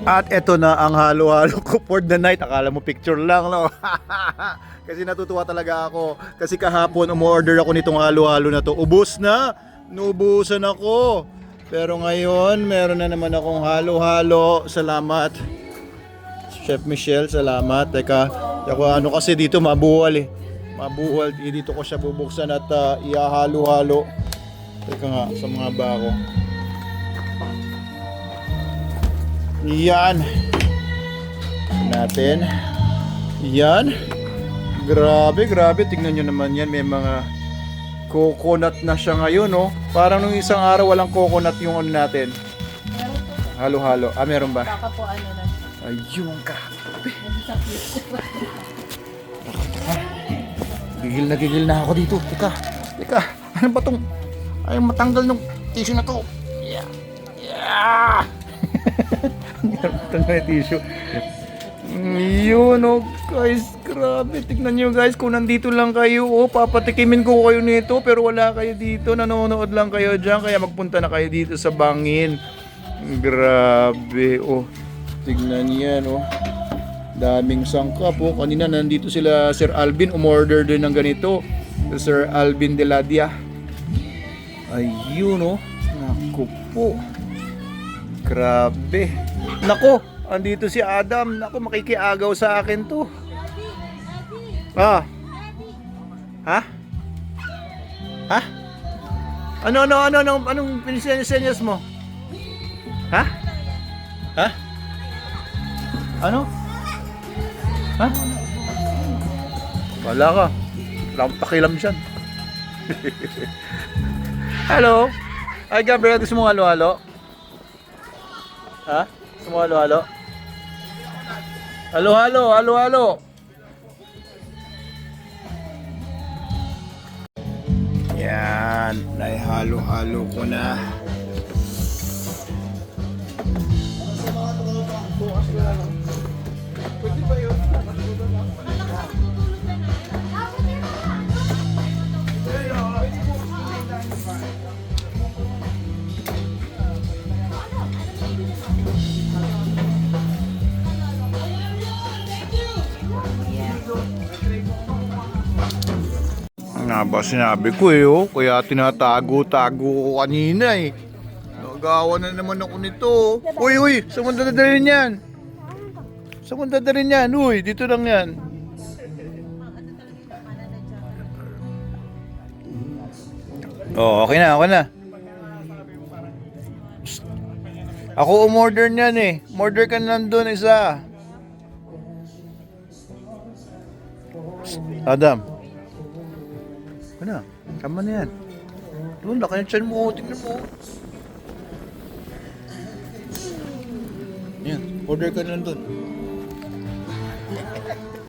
At eto na ang halo-halo ko for the night. Akala mo picture lang, no? Kasi natutuwa talaga ako. Kasi kahapon umorder ako nitong halo-halo na to. Ubus na! Nubusan ako. Pero ngayon, meron na naman akong halo-halo. Salamat. Chef Michelle, salamat. Teka, ano kasi dito mabuwal eh. Mabuwal. Dito ko siya bubuksan at ihahalo-halo. Teka nga, sa mga bako. Yan. Natin. Yan. Grabe, grabe. Tingnan nyo naman yan. May mga coconut na siya ngayon, no? Parang nung isang araw walang coconut yung ano natin. Halo-halo. Ah, meron ba? Baka po ano na siya. Ayun ka. Nag-disappear. Gigil na ako dito. Teka. Ano ba tong? Ayaw matanggal ng tissue na to. Yeah. Matanggal yung tissue. Yun, oh guys, grabe. Tignan nyo guys, kung nandito lang kayo, papatikimin ko kayo nito, pero wala kayo dito, nanonood lang kayo dyan, kaya magpunta na kayo dito sa Bangin. Grabe, oh. Tignan yan, oh. Daming sangkap, oh. Kanina nandito sila, Sir Alvin, umorder din ng ganito. Sir Alvin Deladia. Ayun, oh. Naku po. Grabe. Nako, andito si Adam. Nako, makikiagaw sa akin to. Ah. Ha? Ha? Anong pinisinyas mo? Ha? Ha? Ano? Ha? Wala ka. Wala akong pakialam dyan. Hello? Ay, Gabriel, gusto mo halo-halo? Ha? Gusto mo halo-halo? Halo-halo! Yan, naihalo-halo ko na. Nga ba sinabi ko eh, oh. Kaya tinatago-tago ko kanina eh. Nagawa na naman ako nito. Uy, saan mo dadalhin yan? Saan mo dadalhin yan? Uy, dito lang yan. Oh, okay na. Psst. Ako umorder niyan eh. Umorder ka nandun isa. Psst. Adam. Ano? Tama na yan. Doon, laki yung tiyan mo. Tingnan mo. Yan, order ka na doon.